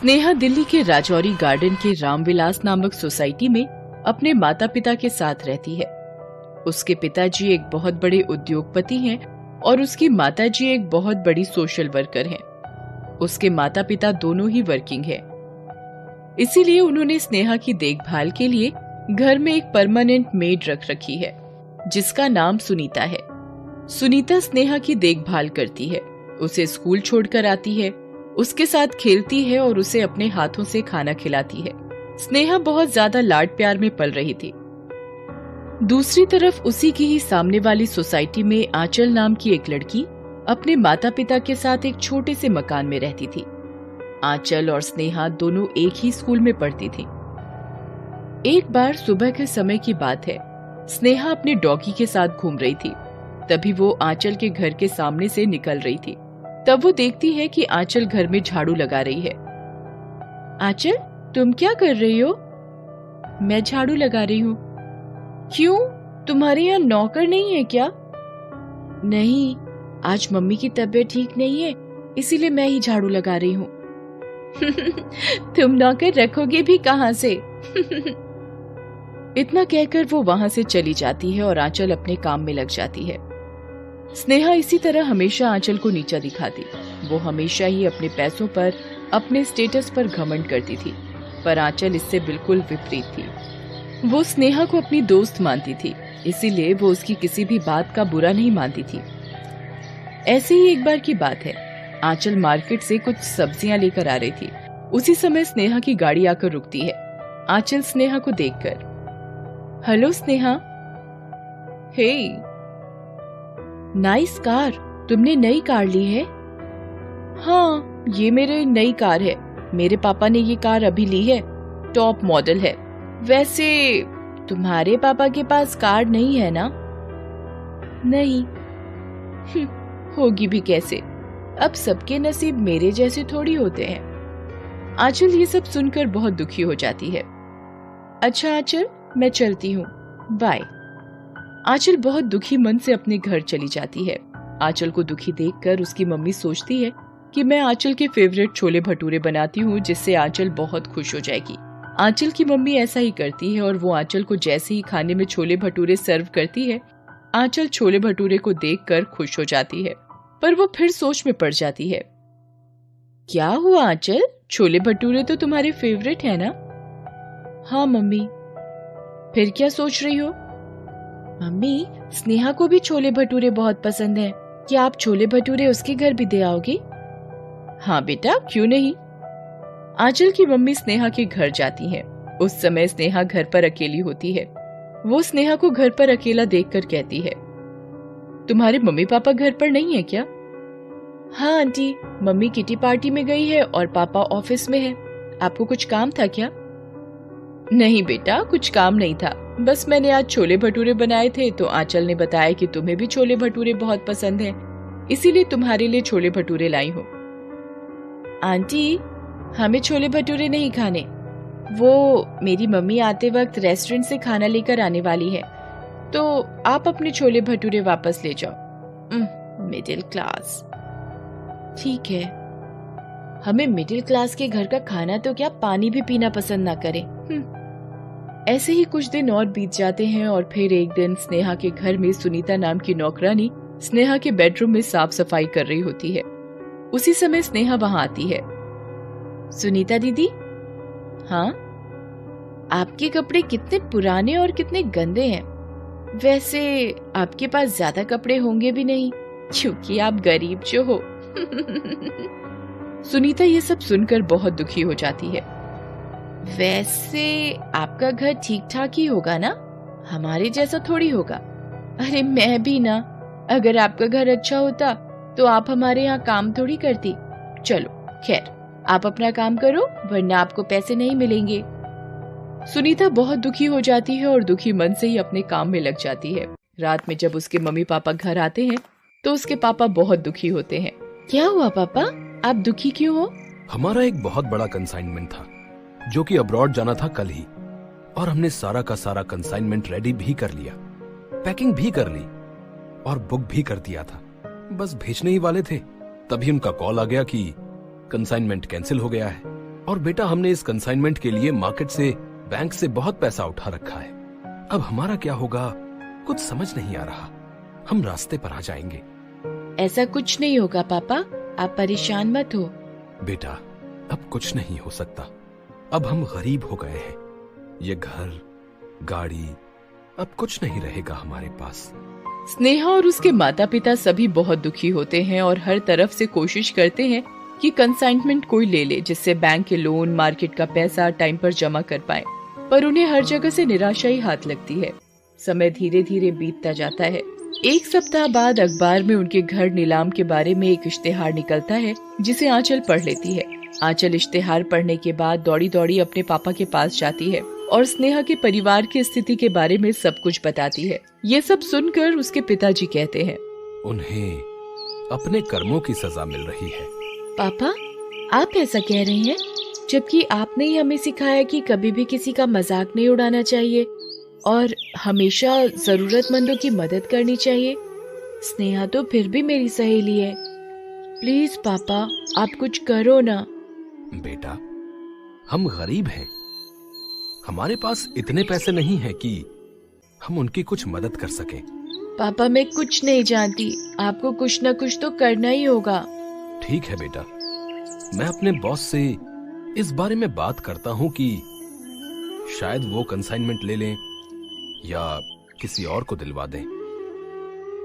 स्नेहा दिल्ली के राजौरी गार्डन के रामविलास नामक सोसाइटी में अपने माता पिता के साथ रहती है। उसके पिताजी एक बहुत बड़े उद्योगपति हैं और उसकी माताजी एक बहुत बड़ी सोशल वर्कर हैं। उसके माता पिता दोनों ही वर्किंग हैं। इसीलिए उन्होंने स्नेहा की देखभाल के लिए घर में एक परमानेंट मेड रख रखी है जिसका नाम सुनीता है। सुनीता स्नेहा की देखभाल करती है, उसे स्कूल छोड़कर आती है, उसके साथ खेलती है और उसे अपने हाथों से खाना खिलाती है। स्नेहा बहुत ज्यादा लाड प्यार में पल रही थी। दूसरी तरफ उसी की ही सामने वाली सोसाइटी में आंचल नाम की एक लड़की अपने माता पिता के साथ एक छोटे से मकान में रहती थी। आंचल और स्नेहा दोनों एक ही स्कूल में पढ़ती थी। एक बार सुबह के समय की बात है, स्नेहा अपने डॉगी के साथ घूम रही थी। तभी वो आंचल के घर के सामने से निकल रही थी। तब वो देखती है कि आंचल घर में झाड़ू लगा रही है। आंचल, तुम क्या कर रही हो? मैं झाड़ू लगा रही हूँ। क्यों, तुम्हारे यहाँ नौकर नहीं है क्या? नहीं, आज मम्मी की तबीयत ठीक नहीं है, इसीलिए मैं ही झाड़ू लगा रही हूँ। तुम नौकर रखोगे भी कहाँ से? इतना कहकर वो वहां से चली जाती है और आंचल अपने काम में लग जाती है। स्नेहा इसी तरह हमेशा आंचल को नीचा दिखाती। वो हमेशा ही अपने पैसों पर, अपने स्टेटस पर घमंड करती थी, पर आंचल इससे बिल्कुल विपरीत थी। वो स्नेहा को अपनी दोस्त मानती थी, इसीलिए वो उसकी किसी भी बात का बुरा नहीं मानती थी। ऐसे ही एक बार की बात है, आंचल मार्केट से कुछ सब्जियां लेकर आ रही थी। उसी समय स्नेहा की गाड़ी आकर रुकती है। आंचल स्नेहा को देखकर, हेलो स्नेहा। हे, नाइस कार, तुमने नई कार ली है? हाँ, ये मेरी नई कार है। मेरे पापा ने ये कार अभी ली है, टॉप मॉडल है। वैसे तुम्हारे पापा के पास कार नहीं है ना? नहीं। होगी भी कैसे, अब सबके नसीब मेरे जैसे थोड़ी होते हैं। आंचल ये सब सुनकर बहुत दुखी हो जाती है। अच्छा आंचल, मैं चलती हूँ, बाय। आंचल बहुत दुखी मन से अपने घर चली जाती है। आंचल को दुखी देखकर उसकी मम्मी सोचती है कि मैं आंचल के फेवरेट छोले भटूरे बनाती हूँ जिससे आंचल बहुत खुश हो जाएगी। आंचल की मम्मी ऐसा ही करती है और वो आंचल को जैसे ही खाने में छोले भटूरे सर्व करती है, आंचल छोले भटूरे को देखकर खुश हो जाती है। पर वो फिर सोच में पड़ जाती है। क्या हुआ आंचल, छोले भटूरे तो तुम्हारे फेवरेट है ना? हाँ मम्मी। फिर क्या सोच रही हो? मम्मी, स्नेहा को भी छोले भटूरे बहुत पसंद हैं। क्या आप छोले भटूरे उसके घर भी दे आओगी? हाँ बेटा, क्यों नहीं। आंचल की मम्मी स्नेहा के घर जाती हैं। उस समय स्नेहा घर पर अकेली होती है। वो स्नेहा को घर पर अकेला देखकर कहती है, तुम्हारे मम्मी पापा घर पर नहीं है क्या? हाँ आंटी, मम्मी किटी पार्टी में गई है और पापा ऑफिस में है। आपको कुछ काम था क्या? नहीं बेटा, कुछ काम नहीं था, बस मैंने आज छोले भटूरे बनाए थे तो आंचल ने बताया कि तुम्हें भी छोले भटूरे बहुत पसंद हैं, इसीलिए तुम्हारे लिए छोले भटूरे लाई हूँ। आंटी, हमें छोले भटूरे नहीं खाने। वो मेरी मम्मी आते वक्त रेस्टोरेंट से खाना लेकर आने वाली है, तो आप अपने छोले भटूरे वापस ले जाओ। Middle class. ठीक है, हमें मिडिल क्लास के घर का खाना तो क्या, पानी भी पीना पसंद ना करें। ऐसे ही कुछ दिन और बीत जाते हैं और फिर एक दिन स्नेहा के घर में सुनीता नाम की नौकरानी स्नेहा के बेडरूम में साफ सफाई कर रही होती है। उसी समय स्नेहा वहां आती है। सुनीता दीदी। हाँ? आपके कपड़े कितने पुराने और कितने गंदे हैं। वैसे आपके पास ज्यादा कपड़े होंगे भी नहीं, क्योंकि आप गरीब जो हो। सुनीता ये सब सुनकर बहुत दुखी हो जाती है। वैसे आपका घर ठीक ठाक ही होगा ना, हमारे जैसा थोड़ी होगा। अरे मैं भी ना, अगर आपका घर अच्छा होता तो आप हमारे यहाँ काम थोड़ी करती। चलो खैर, आप अपना काम करो वरना आपको पैसे नहीं मिलेंगे। सुनीता बहुत दुखी हो जाती है और दुखी मन से ही अपने काम में लग जाती है। रात में जब उसके मम्मी पापा घर आते हैं तो उसके पापा बहुत दुखी होते हैं। क्या हुआ पापा, आप दुखी क्यों हो? हमारा एक बहुत बड़ा कंसाइनमेंट था जो कि अब्रॉड जाना था कल ही, और हमने सारा का सारा कंसाइनमेंट रेडी भी कर लिया, पैकिंग भी कर ली और बुक भी कर दिया था। बस भेजने ही वाले थे, तभी उनका कॉल आ गया कि कंसाइनमेंट कैंसिल हो गया है। और बेटा हमने इस कंसाइनमेंट के लिए मार्केट से, बैंक से बहुत पैसा उठा रखा है। अब हमारा क्या होगा कुछ समझ नहीं आ रहा। हम रास्ते पर आ जाएंगे। ऐसा कुछ नहीं होगा पापा, आप परेशान मत हो। बेटा अब कुछ नहीं हो सकता। अब हम गरीब हो गए हैं। ये घर, गाड़ी, अब कुछ नहीं रहेगा हमारे पास। स्नेहा और उसके माता पिता सभी बहुत दुखी होते हैं और हर तरफ से कोशिश करते हैं कि कंसाइनमेंट कोई ले ले, जिससे बैंक के लोन, मार्केट का पैसा टाइम पर जमा कर पाए। पर उन्हें हर जगह से निराशा ही हाथ लगती है। समय धीरे धीरे बीतता जाता है। एक सप्ताह बाद अखबार में उनके घर नीलाम के बारे में एक इश्तेहार निकलता है, जिसे आंचल पढ़ लेती है। आंचल इश्तेहार पढ़ने के बाद दौड़ी दौड़ी अपने पापा के पास जाती है और स्नेहा के परिवार की स्थिति के बारे में सब कुछ बताती है। ये सब सुनकर उसके पिताजी कहते हैं, उन्हें अपने कर्मों की सजा मिल रही है। पापा, आप ऐसा कह रहे हैं, जबकि आपने ही हमें सिखाया कि कभी भी किसी का मजाक नहीं उड़ाना चाहिए और हमेशा जरूरतमंदों की मदद करनी चाहिए। स्नेहा तो फिर भी मेरी सहेली है। प्लीज पापा, आप कुछ करो ना। बेटा हम गरीब हैं। हमारे पास इतने पैसे नहीं हैं कि हम उनकी कुछ मदद कर सकें। पापा, मैं कुछ नहीं जानती, आपको कुछ न कुछ तो करना ही होगा। ठीक है बेटा, मैं अपने बॉस से इस बारे में बात करता हूँ कि शायद वो कंसाइनमेंट ले लें या किसी और को दिलवा दें।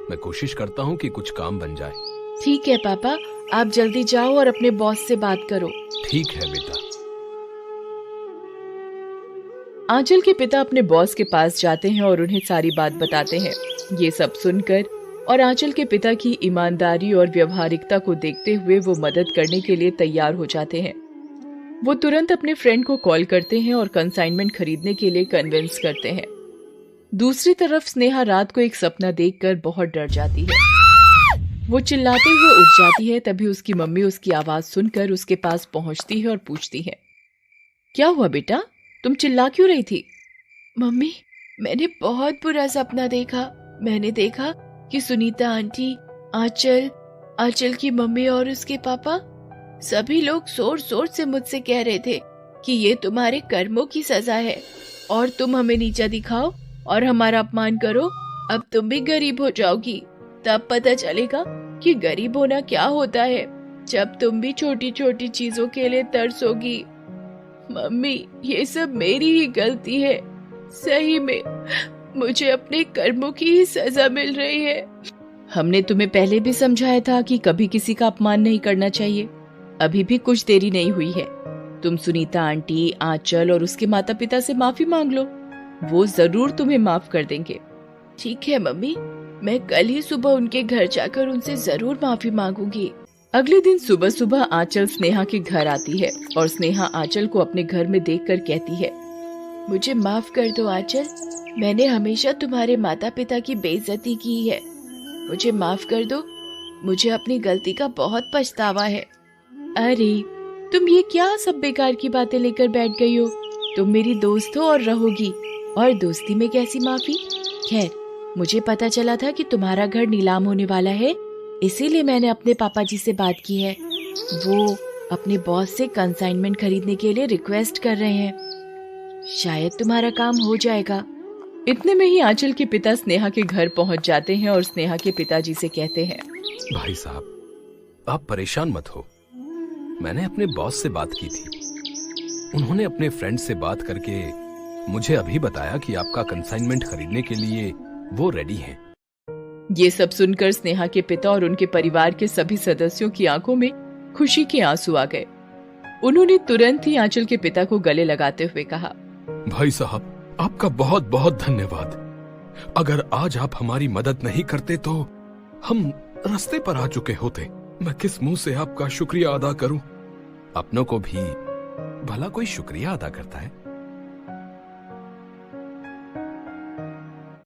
मैं कोशिश करता हूँ कि कुछ काम बन जाए। ठीक है पापा, आप जल्दी जाओ और अपने बॉस से बात करो। ठीक है बेटा। आंचल के पिता अपने बॉस के पास जाते हैं और उन्हें सारी बात बताते हैं। ये सब सुनकर और आंचल के पिता की ईमानदारी और व्यवहारिकता को देखते हुए वो मदद करने के लिए तैयार हो जाते हैं। वो तुरंत अपने फ्रेंड को कॉल करते हैं और कंसाइनमेंट खरीदने के लिए कन्विंस करते हैं। दूसरी तरफ स्नेहा रात को एक सपना देखकर बहुत डर जाती है। वो चिल्लाते हुए उठ जाती है। तभी उसकी मम्मी उसकी आवाज सुनकर उसके पास पहुंचती है और पूछती है, क्या हुआ बेटा, तुम चिल्ला क्यों रही थी? मम्मी, मैंने बहुत बुरा सपना देखा। मैंने देखा कि सुनीता आंटी, आंचल की मम्मी और उसके पापा सभी लोग जोर जोर से मुझसे कह रहे थे कि ये तुम्हारे कर्मों की सजा है और तुम हमें नीचा दिखाओ और हमारा अपमान करो। अब तुम भी गरीब हो जाओगी। तब पता चलेगा कि गरीब होना क्या होता है, जब तुम भी छोटी छोटी चीजों के लिए तरसोगी। मम्मी, ये सब मेरी ही गलती है। सही में मुझे अपने कर्मों की ही सजा मिल रही है। हमने तुम्हें पहले भी समझाया था कि कभी किसी का अपमान नहीं करना चाहिए। अभी भी कुछ देरी नहीं हुई है। तुम सुनीता आंटी, आंचल और उसके माता पिता से माफी मांग लो। वो जरूर तुम्हें माफ कर देंगे। ठीक है मम्मी, मैं कल ही सुबह उनके घर जाकर उनसे जरूर माफी मांगूंगी। अगले दिन सुबह सुबह आंचल स्नेहा के घर आती है और स्नेहा आंचल को अपने घर में देखकर कहती है, मुझे माफ कर दो आंचल, मैंने हमेशा तुम्हारे माता पिता की बेइज्जती की है। मुझे माफ कर दो, मुझे अपनी गलती का बहुत पछतावा है। अरे तुम ये क्या सब बेकार की बातें लेकर बैठ गई हो? तुम मेरी दोस्त हो और रहोगी, और दोस्ती में कैसी माफी? खैर, मुझे पता चला था कि तुम्हारा घर नीलाम होने वाला है, इसीलिए मैंने अपने पापा जी से बात की है। वो अपने बॉस से कंसाइनमेंट खरीदने के लिए रिक्वेस्ट कर रहे हैं। शायद तुम्हारा काम हो जाएगा। इतने में ही आंचल के पिता स्नेहा के घर पहुंच जाते हैं और स्नेहा के पिताजी से कहते हैं, भाई साहब, आप परेशान मत हो। मैंने अपने बॉस से बात की थी। उन्होंने अपने फ्रेंड से बात करके मुझे अभी बताया कि आपका कंसाइनमेंट खरीदने के लिए वो रेडी हैं। ये सब सुनकर स्नेहा के पिता और उनके परिवार के सभी सदस्यों की आंखों में खुशी के आंसू आ गए। उन्होंने तुरंत ही आंचल के पिता को गले लगाते हुए कहा, भाई साहब, आपका बहुत बहुत धन्यवाद। अगर आज आप हमारी मदद नहीं करते तो हम रास्ते पर आ चुके होते। मैं किस मुंह से आपका शुक्रिया अदा करूं? अपनों को भी भला कोई शुक्रिया अदा करता है?